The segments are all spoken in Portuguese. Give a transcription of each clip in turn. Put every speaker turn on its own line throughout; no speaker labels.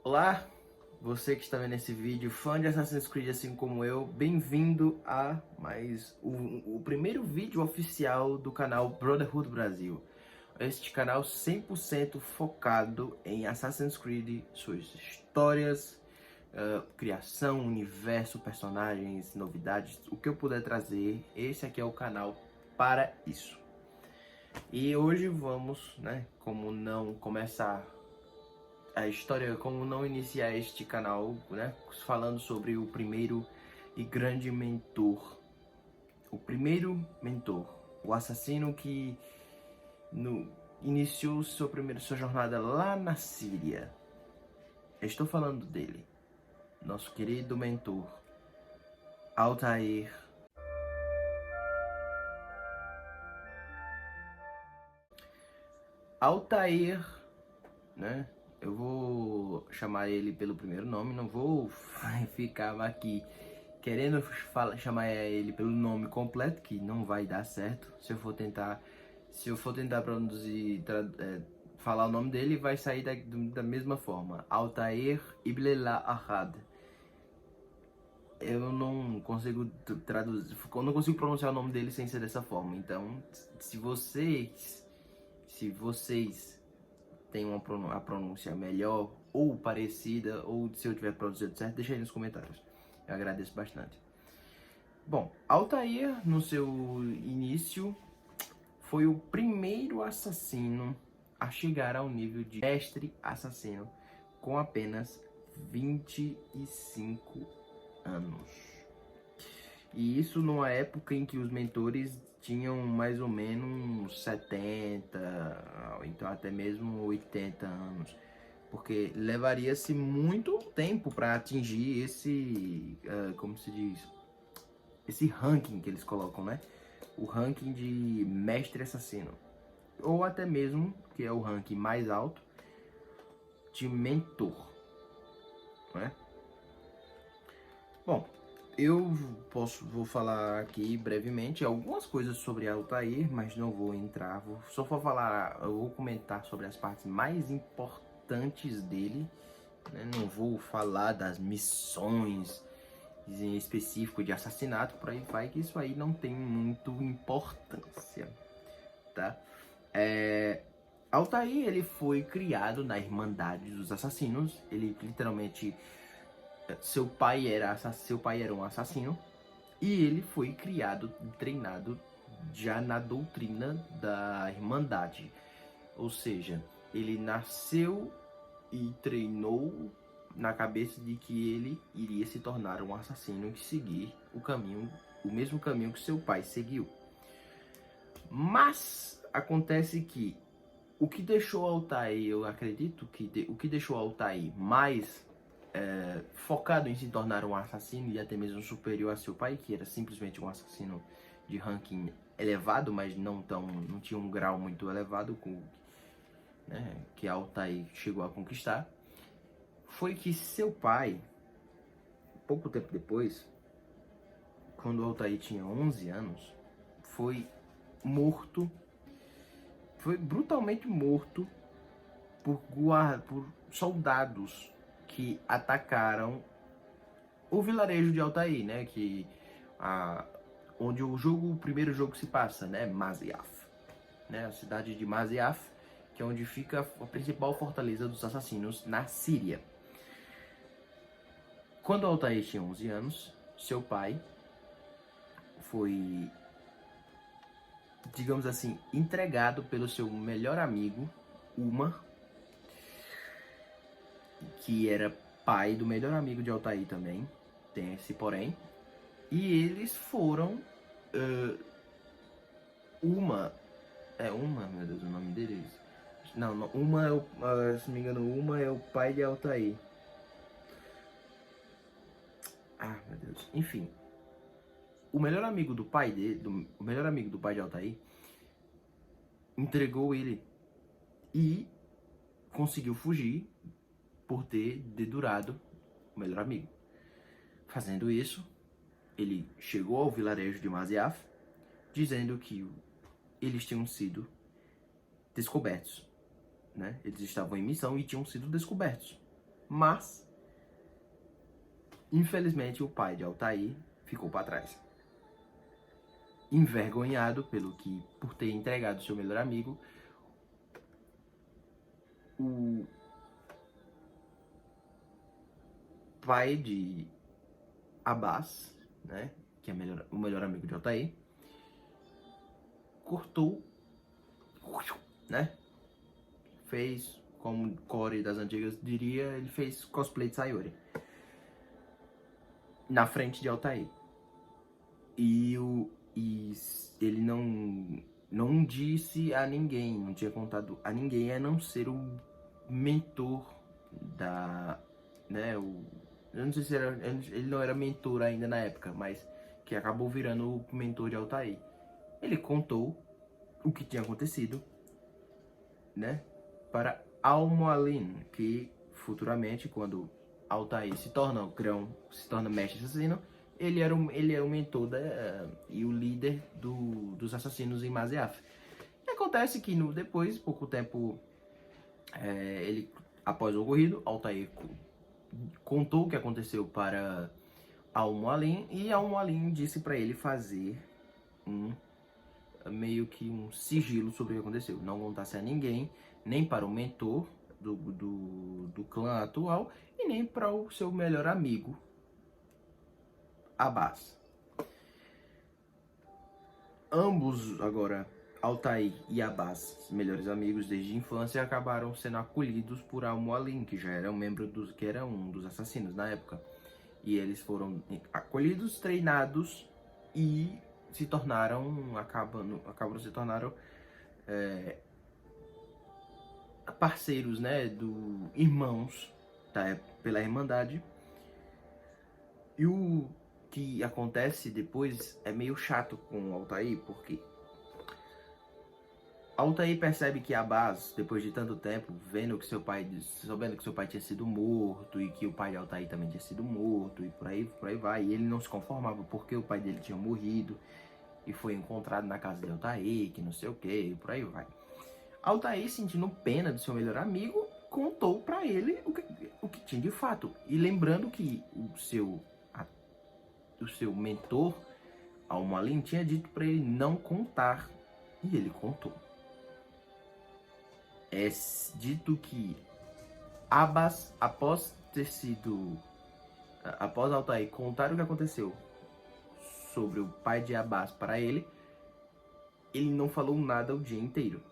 Olá, você que está vendo esse vídeo, fã de Assassin's Creed assim como eu, bem-vindo a mais o primeiro vídeo oficial do canal Brotherhood Brasil. Este canal 100% focado em Assassin's Creed, suas histórias, criação, universo, personagens, novidades, o que eu puder trazer, esse aqui é o canal para isso. E hoje vamos, como não começar a história, como não iniciar este canal, falando sobre o primeiro e grande mentor. O primeiro mentor, o assassino que iniciou sua jornada lá na Síria. Eu estou falando dele, nosso querido mentor, Altair. Altair, né? Eu vou chamar ele pelo primeiro nome, não vou ficar aqui querendo chamar ele pelo nome completo, que não vai dar certo. Se eu for tentar falar o nome dele, vai sair da mesma forma. Altair Ibn Ahad. Eu não consigo traduzir, eu não consigo pronunciar o nome dele sem ser dessa forma. Então, se vocês tem a pronúncia melhor ou parecida, ou se eu tiver pronunciado certo, deixa aí nos comentários. Eu agradeço bastante. Bom, Altair, no seu início, foi o primeiro assassino a chegar ao nível de mestre assassino com apenas 25 anos. E isso numa época em que os mentores tinham mais ou menos 70, então até mesmo 80 anos. Porque levaria-se muito tempo para atingir esse, como se diz, esse ranking que eles colocam, né? O ranking de mestre assassino. Ou até mesmo, que é o ranking mais alto, de mentor, né? Bom, vou falar aqui brevemente algumas coisas sobre Altair, mas não vou entrar, eu vou comentar sobre as partes mais importantes dele, né? Não vou falar das missões em específico de assassinato, por aí vai, que isso aí não tem muito importância, tá? Altair, ele foi criado na Irmandade dos Assassinos, ele literalmente... Seu pai era um assassino e ele foi criado e treinado já na doutrina da Irmandade. Ou seja, ele nasceu e treinou na cabeça de que ele iria se tornar um assassino e seguir o mesmo caminho que seu pai seguiu. Mas acontece que o que deixou Altair, eu acredito que o que deixou Altair mais focado em se tornar um assassino e até mesmo superior a seu pai, que era simplesmente um assassino de ranking elevado, mas não tinha um grau muito elevado que Altair chegou a conquistar, foi que seu pai, pouco tempo depois, quando Altair tinha 11 anos, foi brutalmente morto por soldados que atacaram o vilarejo de Altair, né? Onde o primeiro jogo se passa, né? Masyaf, né? A cidade de Masyaf, que é onde fica a principal fortaleza dos assassinos na Síria. Quando Altair tinha 11 anos, seu pai foi, digamos assim, entregado pelo seu melhor amigo, Uma, que era pai do melhor amigo de Altair também, tem esse porém, e eles foram, meu Deus, o nome deles? Não, Uma se não me engano, Uma é o pai de Altair. Ah, meu Deus, enfim. O melhor amigo do pai de Altair entregou ele e conseguiu fugir por ter dedurado o melhor amigo. Fazendo isso, ele chegou ao vilarejo de Masyaf, dizendo que eles tinham sido descobertos, né? Eles estavam em missão e tinham sido descobertos. Mas, infelizmente, o pai de Altair ficou para trás. Envergonhado por ter entregado seu melhor amigo, o pai de Abbas, né, que é o melhor amigo de Altair, cortou, né, fez, como Corey das antigas diria, ele fez cosplay de Sayori na frente de Altair. E ele não disse a ninguém, não tinha contado a ninguém, a não ser o mentor né, eu não sei se ele não era mentor ainda na época, mas que acabou virando o mentor de Altair. Ele contou o que tinha acontecido, né, para Al-Mualim, que futuramente, quando Altair se torna mestre assassino, ele era o mentor e o líder dos assassinos em Masyaf. E acontece que depois, pouco tempo, após o ocorrido, Altair contou o que aconteceu para Al-Mualim, e Al-Mualim disse para ele fazer meio que um sigilo sobre o que aconteceu. Não contasse a ninguém, nem para o mentor do clã atual e nem para o seu melhor amigo, Abbas. Ambos, agora, Altair e Abbas, melhores amigos desde a infância, acabaram sendo acolhidos por Al-Mualim, que já era que era um dos assassinos na época. E eles foram acolhidos, treinados e se tornaram, parceiros, né, irmãos pela Irmandade. E o que acontece depois é meio chato com o Altair, porque Altair percebe que Abbas, depois de tanto tempo, sabendo que seu pai tinha sido morto e que o pai de Altair também tinha sido morto e por aí vai, e ele não se conformava porque o pai dele tinha morrido e foi encontrado na casa de Altair, que não sei o que, e por aí vai. Altair, sentindo pena do seu melhor amigo, contou pra ele o que tinha de fato. E lembrando que o seu mentor, Al-Mualim, tinha dito pra ele não contar, e ele contou. É dito que Abbas, após Altair contar o que aconteceu sobre o pai de Abbas para ele não falou nada o dia inteiro.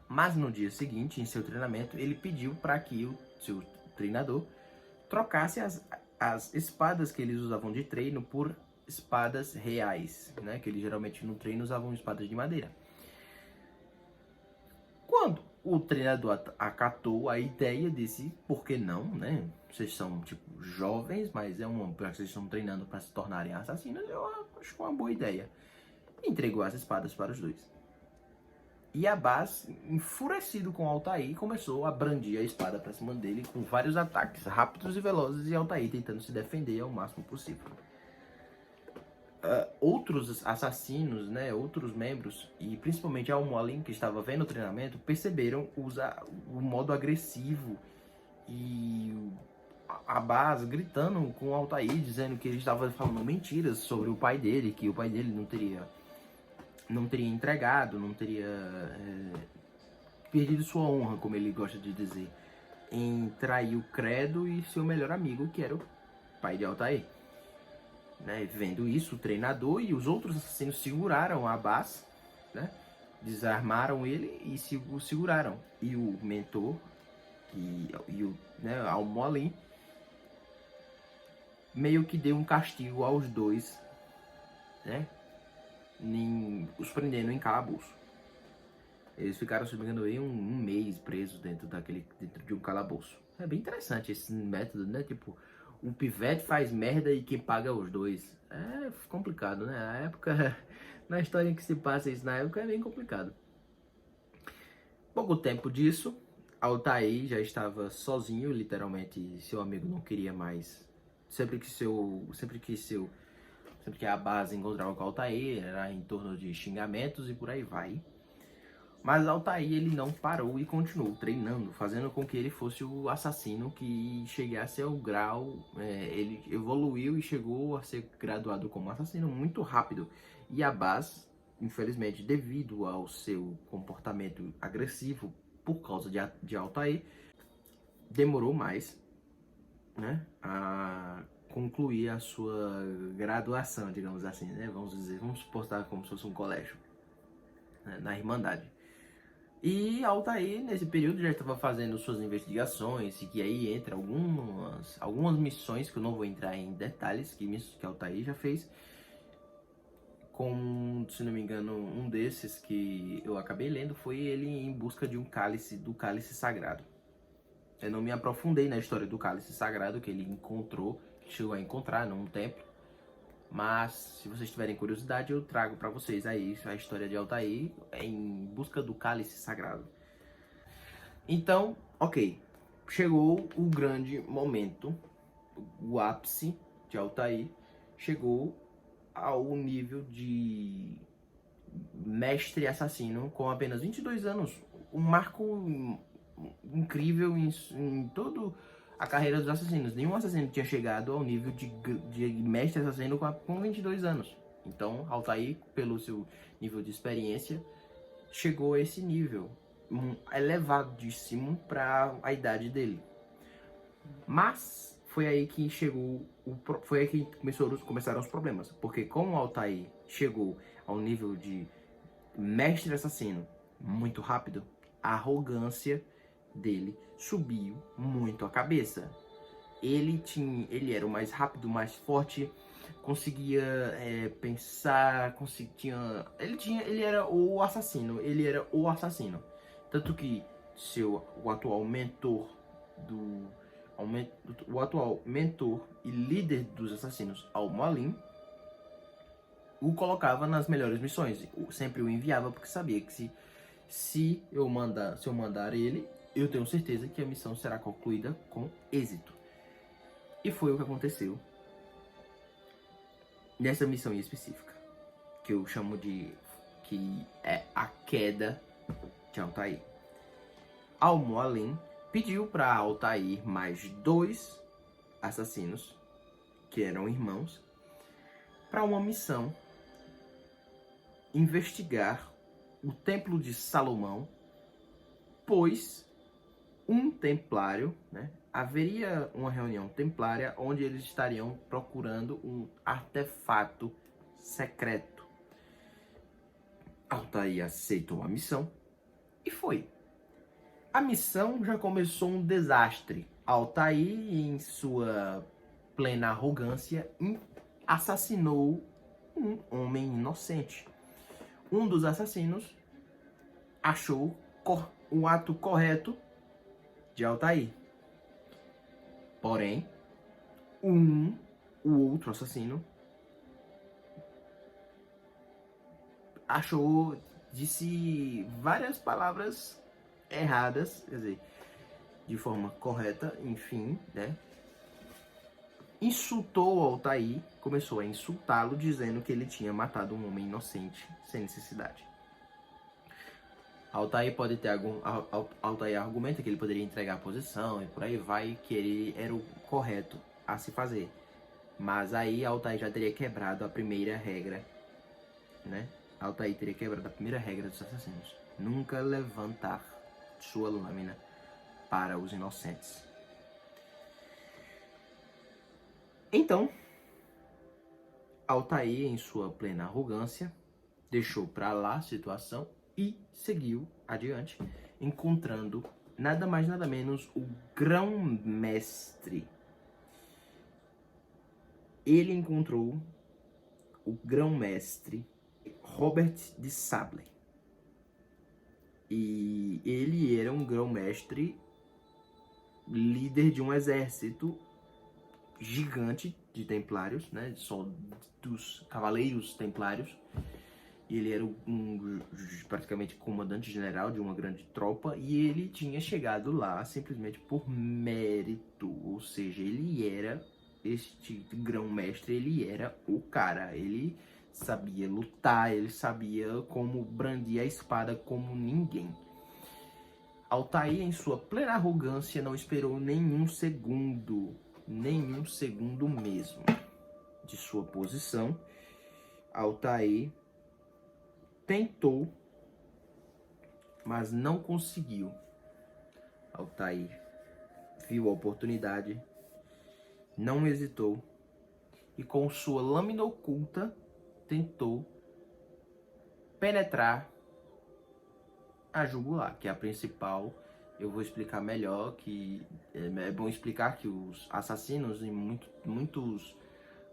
Mas no dia seguinte, em seu treinamento, ele pediu para que o seu treinador trocasse as espadas que eles usavam de treino por espadas reais, né? Que eles geralmente no treino usavam espadas de madeira. Quando o treinador acatou a ideia, disse, por que não, né? Vocês são, tipo, jovens, mas vocês estão treinando para se tornarem assassinos, eu acho uma boa ideia. Entregou as espadas para os dois. E Abbas, enfurecido com Altair, começou a brandir a espada para cima dele com vários ataques rápidos e velozes, e Altair tentando se defender ao máximo possível. Outros assassinos, né, outros membros, e principalmente Al-Mualim, que estava vendo o treinamento, perceberam o modo agressivo e Abbas gritando com Altair, dizendo que ele estava falando mentiras sobre o pai dele, que o pai dele não teria entregado, não teria perdido sua honra, como ele gosta de dizer, em trair o credo e seu melhor amigo, que era o pai de Altair. Né? Vendo isso, o treinador e os outros assassinos seguraram Abbas, né? Desarmaram ele e o seguraram. E o mentor e o Al-Mualim meio que deu um castigo aos dois, né? Os prendendo em calabouço. Eles ficaram, se não me engano, um mês presos dentro de um calabouço. É bem interessante esse método, né? Tipo, o pivete faz merda e quem paga é os dois. É complicado, né? A época, na história em que se passa isso na época, é bem complicado. Pouco tempo disso, Altair já estava sozinho, literalmente, seu amigo não queria mais. Sempre que a base encontrava com Altair, era em torno de xingamentos e por aí vai. Mas Altair, ele não parou e continuou treinando, fazendo com que ele fosse o assassino que chegasse ao grau, ele evoluiu e chegou a ser graduado como assassino muito rápido. E Abbas, infelizmente, devido ao seu comportamento agressivo por causa de Altair, demorou mais, né, a concluir a sua graduação, digamos assim, né? Vamos postar como se fosse um colégio, né, na Irmandade. E Altair, nesse período, já estava fazendo suas investigações, e que aí entra algumas missões, que eu não vou entrar em detalhes, que Altair já fez. Com, se não me engano, um desses que eu acabei lendo foi ele em busca de do cálice sagrado. Eu não me aprofundei na história do cálice sagrado que ele encontrou, que chegou a encontrar num templo. Mas, se vocês tiverem curiosidade, eu trago para vocês aí a história de Altair em busca do cálice sagrado. Então, ok, chegou o grande momento, o ápice de Altair, chegou ao nível de mestre assassino com apenas 22 anos, um marco incrível em toda a carreira dos assassinos. Nenhum assassino tinha chegado ao nível de mestre assassino com 22 anos. Então, Altair, pelo seu nível de experiência, chegou a esse nível elevadíssimo para a idade dele. Mas foi aí que foi aí que começaram os problemas, porque como Altair chegou ao nível de mestre assassino muito rápido, a arrogância dele subiu muito a cabeça. Ele era o mais rápido, mais forte, conseguia pensar, ele era o assassino, tanto que o atual mentor e líder dos assassinos, Al-Mualim, o colocava nas melhores missões, sempre o enviava porque sabia que se eu mandar ele, eu tenho certeza que a missão será concluída com êxito. E foi o que aconteceu nessa missão em específica, que eu chamo que é a queda de Altair. Al-Mualim pediu para Altair mais 2 assassinos, que eram irmãos, para uma missão investigar o Templo de Salomão, pois um templário, né, haveria uma reunião templária onde eles estariam procurando um artefato secreto. Altair aceitou a missão e foi. A missão já começou um desastre. Altair, em sua plena arrogância, assassinou um homem inocente. Um dos assassinos achou o ato correto de Altair. Porém, o outro assassino disse várias palavras erradas, quer dizer, de forma correta, enfim, né? Insultou Altair, começou a insultá-lo, dizendo que ele tinha matado um homem inocente sem necessidade. Altair Altair argumenta que ele poderia entregar a posição e por aí vai, que ele era o correto a se fazer. Mas aí Altair já teria quebrado a primeira regra, né? Altair teria quebrado a primeira regra dos assassinos: nunca levantar sua lâmina para os inocentes. Então, Altair, em sua plena arrogância, deixou para lá a situação e seguiu adiante, encontrando nada mais nada menos o grão-mestre. Ele encontrou o grão-mestre Robert de Sable. E ele era um grão-mestre líder de um exército gigante de templários, né? Só dos cavaleiros templários. Ele era praticamente comandante-general de uma grande tropa e ele tinha chegado lá simplesmente por mérito, ou seja, ele era este grão-mestre, ele era o cara, ele sabia lutar, ele sabia como brandir a espada como ninguém. Altair, em sua plena arrogância, não esperou nenhum segundo mesmo, de sua posição. Altair tentou, mas não conseguiu. Altair viu a oportunidade, não hesitou e com sua lâmina oculta tentou penetrar a jugular, que é a principal. Eu vou explicar melhor, que é bom explicar que os assassinos, em muitos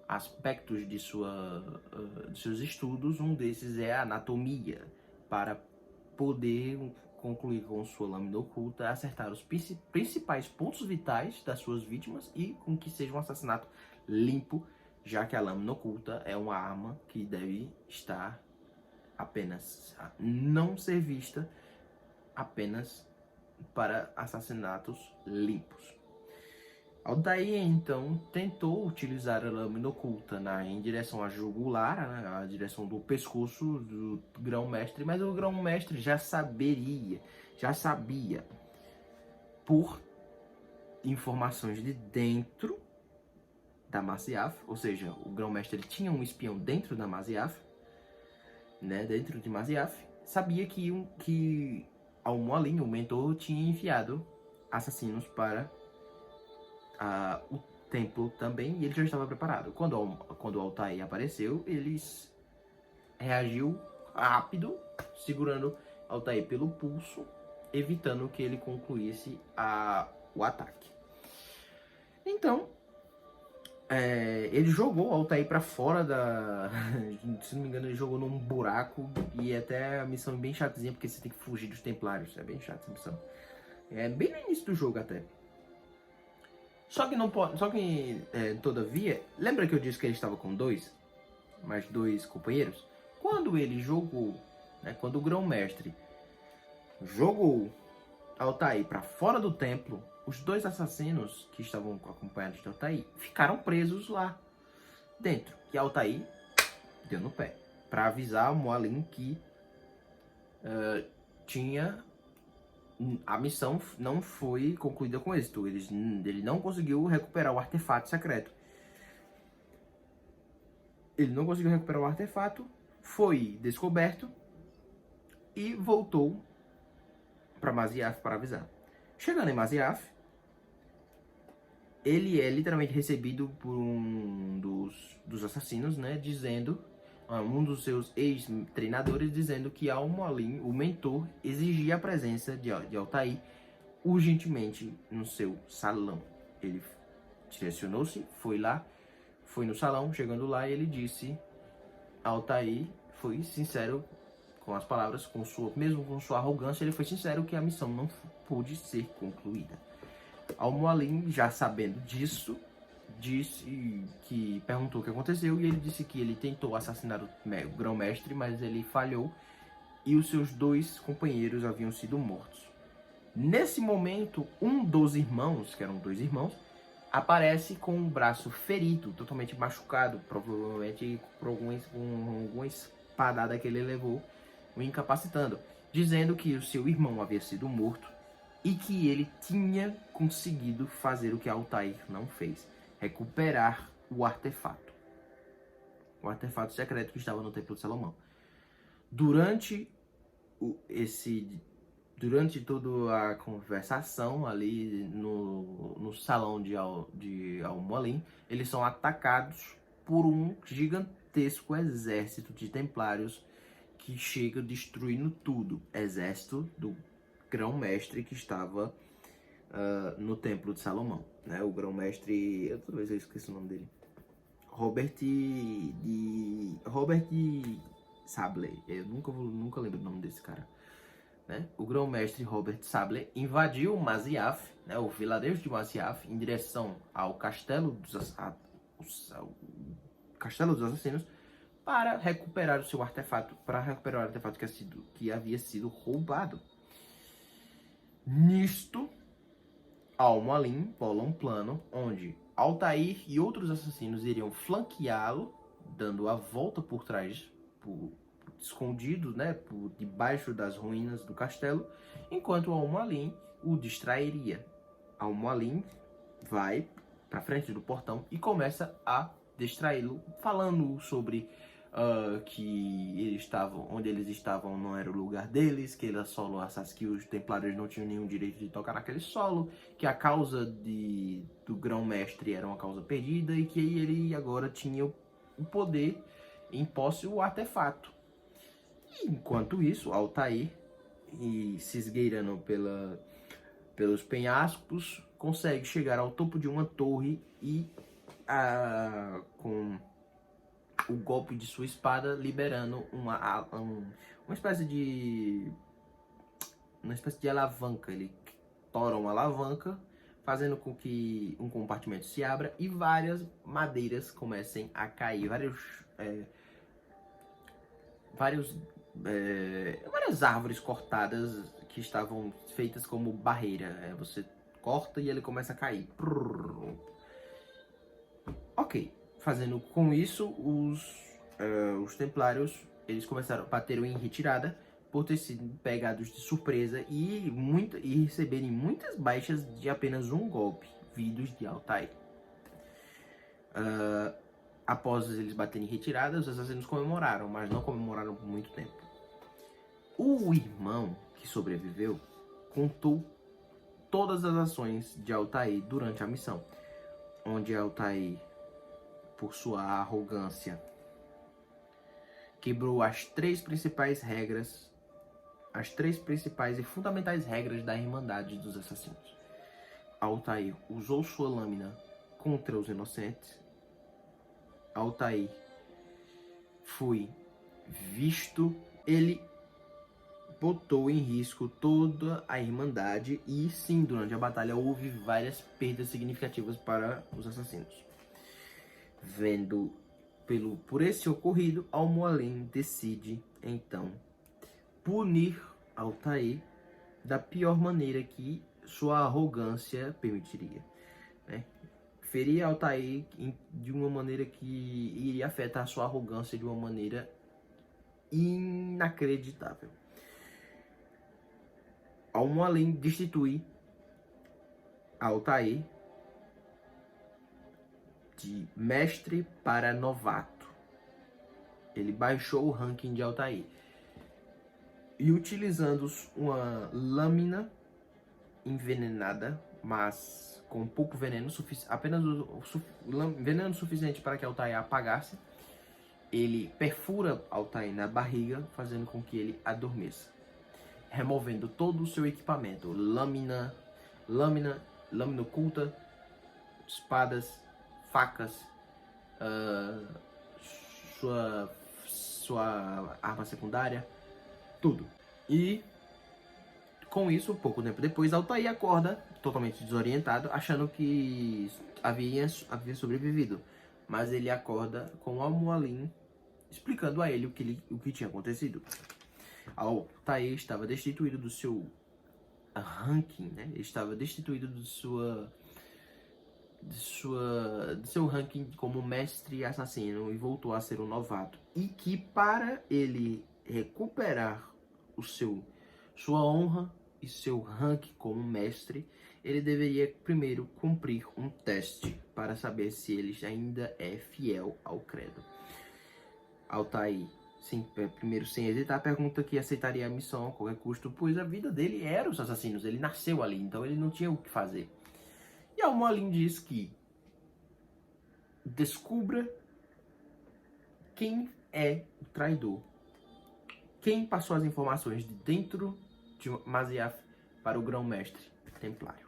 aspectos de seus estudos, um desses é a anatomia, para poder concluir com sua lâmina oculta, acertar os principais pontos vitais das suas vítimas e com que seja um assassinato limpo, já que a lâmina oculta é uma arma que deve estar apenas, não ser vista apenas para assassinatos limpos. Altair então tentou utilizar a lâmina oculta em direção à jugular, a direção do pescoço do grão-mestre, mas o grão-mestre já sabia por informações de dentro da Masyaf, ou seja, o grão-mestre tinha um espião dentro da Masyaf, né, dentro de Masyaf, sabia que Al-Mualim, o mentor, tinha enviado assassinos para o templo também, e ele já estava preparado. Quando Altair apareceu, eles reagiu rápido, segurando Altair pelo pulso, evitando que ele concluísse o ataque. Então, ele jogou Altair para fora se não me engano, ele jogou num buraco, e até a missão é bem chatazinha, porque você tem que fugir dos templários. É bem chata essa missão. É bem no início do jogo até. Todavia, lembra que eu disse que ele estava com mais dois companheiros? Quando ele jogou, quando o grão-mestre jogou Altair para fora do templo, os dois assassinos que estavam acompanhados de Altair ficaram presos lá dentro. E Altair deu no pé para avisar Mualim que a missão não foi concluída com êxito. Ele não conseguiu recuperar o artefato secreto. Ele não conseguiu recuperar o artefato, foi descoberto e voltou para Masyaf para avisar. Chegando em Masyaf, ele é literalmente recebido por um dos assassinos, né, dizendo, um dos seus ex-treinadores, dizendo que Al-Mualim, o mentor, exigia a presença de Altair urgentemente no seu salão. Ele direcionou-se, foi no salão. Chegando lá, ele disse, Altair foi sincero com as palavras, mesmo com sua arrogância, ele foi sincero que a missão não pôde ser concluída. Al-Mualim, já sabendo disso, perguntou o que aconteceu, e ele disse que ele tentou assassinar o grão-mestre, mas ele falhou e os seus dois companheiros haviam sido mortos. Nesse momento, um dos irmãos, que eram dois irmãos, aparece com o braço ferido, totalmente machucado, provavelmente por alguma espadada que ele levou, o incapacitando, dizendo que o seu irmão havia sido morto e que ele tinha conseguido fazer o que Altair não fez: recuperar o artefato secreto que estava no Templo de Salomão. Durante toda a conversação ali no salão de Al-Mualim, eles são atacados por um gigantesco exército de templários que chega destruindo tudo. Exército do grão-mestre que estava no Templo de Salomão, né? O grão-mestre, talvez eu esqueci o nome dele, Robert de Sable. Eu nunca lembro o nome desse cara, né? O grão-mestre Robert Sable invadiu Masyaf, né, o vilarejo de Masyaf, em direção ao Castelo dos Assassinos, para recuperar o seu artefato, que havia sido roubado. Nisto, Al-Mualim bola um plano onde Altair e outros assassinos iriam flanqueá-lo dando a volta por trás, escondido, né, por debaixo das ruínas do castelo, enquanto Al-Mualim o distrairia. Al-Mualim vai para frente do portão e começa a distraí-lo, falando sobre que onde eles estavam não era o lugar deles, que ele solo que os templários não tinham nenhum direito de tocar naquele solo, que a causa do grão-mestre era uma causa perdida e que ele agora tinha o poder em posse o artefato. E, enquanto isso, Altair, se esgueirando pelos penhascos, consegue chegar ao topo de uma torre e com o golpe de sua espada liberando uma espécie de alavanca. Ele tora uma alavanca, fazendo com que um compartimento se abra e várias madeiras comecem a cair, várias árvores cortadas que estavam feitas como barreira. Você corta e ele começa a cair. Ok. Fazendo com isso, os templários, eles começaram a bater em retirada por ter sido pegados de surpresa e receberem muitas baixas de apenas um golpe, vindos de Altair. Após eles baterem em retirada, os assassinos comemoraram, mas não comemoraram por muito tempo. O irmão que sobreviveu contou todas as ações de Altair durante a missão, onde Altair, por sua arrogância, quebrou as três principais e fundamentais regras da Irmandade dos Assassinos. Altair usou sua lâmina contra os inocentes. Altair foi visto, ele botou em risco toda a Irmandade e sim, durante a batalha houve várias perdas significativas para os assassinos. Vendo por esse ocorrido, Al-Mualim decide então punir Altair da pior maneira que sua arrogância permitiria, né? Ferir Altair de uma maneira que iria afetar sua arrogância de uma maneira inacreditável. Al-Mualim destitui Altair de mestre para novato. Ele baixou o ranking de Altair. E utilizando uma lâmina envenenada, mas com pouco veneno, apenas veneno suficiente para que Altair apagasse, ele perfura Altair na barriga, fazendo com que ele adormeça, removendo todo o seu equipamento, lâmina oculta, espadas, facas, sua arma secundária, tudo. E com isso, pouco tempo depois, Altair acorda totalmente desorientado, achando que havia sobrevivido. Mas ele acorda com Al-Mualim explicando a ele o que tinha acontecido. Altair estava destituído do seu ranking, né? Ele estava destituído do seu ranking como mestre assassino e voltou a ser um novato. E que para ele recuperar sua honra e seu ranking como mestre, ele deveria primeiro cumprir um teste para saber se ele ainda é fiel ao credo. Altair, primeiro sem hesitar, pergunta que aceitaria a missão a qualquer custo, pois a vida dele era os assassinos, ele nasceu ali, então ele não tinha o que fazer. E Al-Mualim diz que descubra quem é o traidor, quem passou as informações de dentro de Masyaf para o grão-mestre templário.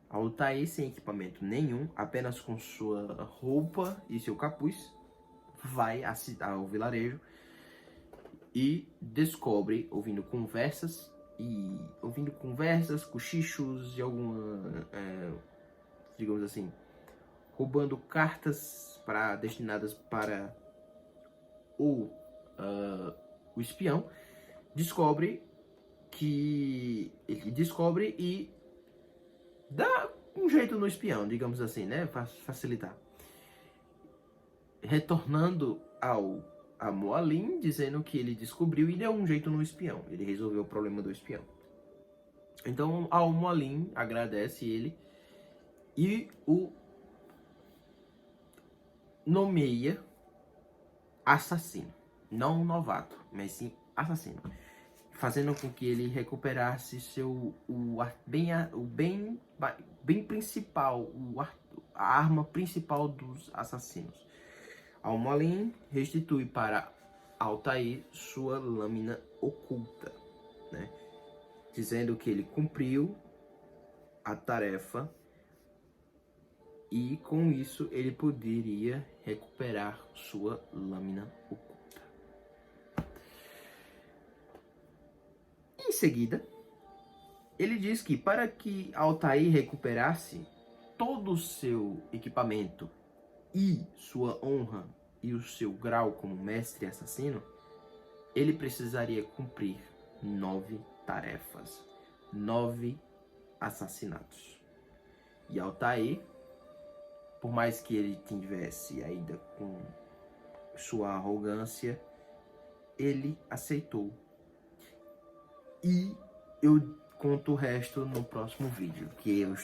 Altair, sem equipamento nenhum, apenas com sua roupa e seu capuz, vai ao vilarejo e descobre, ouvindo conversas, cochichos de digamos assim, roubando cartas destinadas para o espião, ele descobre e dá um jeito no espião, digamos assim, né, para facilitar. retornando a Mualim, dizendo que ele descobriu e deu um jeito no espião. Ele resolveu o problema do espião. Então Al-Mualim agradece ele e o nomeia assassino. Não novato, mas sim assassino. Fazendo com que ele recuperasse o bem principal, a arma principal dos assassinos. Al-Mualim restitui para Altair sua lâmina oculta, né? Dizendo que ele cumpriu a tarefa e com isso ele poderia recuperar sua lâmina oculta. Em seguida, ele diz que para que Altair recuperasse todo o seu equipamento e sua honra e o seu grau como mestre assassino, ele precisaria cumprir 9 tarefas, 9 assassinatos. E Altair, por mais que ele tivesse ainda com sua arrogância, ele aceitou. E eu conto o resto no próximo vídeo, que eu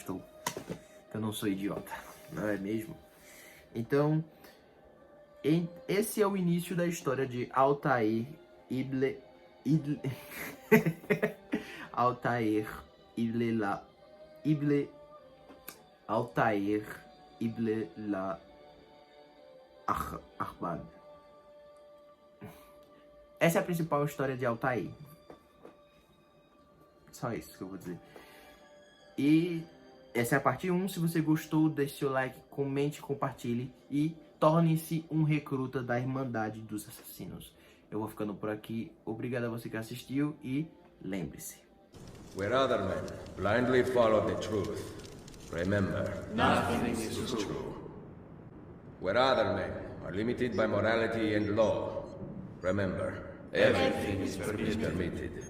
não sou idiota, não é mesmo? Então, esse é o início da história de Altair Ibn Ahmad. Essa é a principal história de Altair. Só isso que eu vou dizer. E essa é a parte 1. Se você gostou, deixe seu like, comente, compartilhe e torne-se um recruta da Irmandade dos Assassinos. Eu vou ficando por aqui. Obrigado a você que assistiu e lembre-se.
Where other men blindly follow the truth, remember,
nothing is true.
Where other men are limited by morality and law, remember, everything is permitted.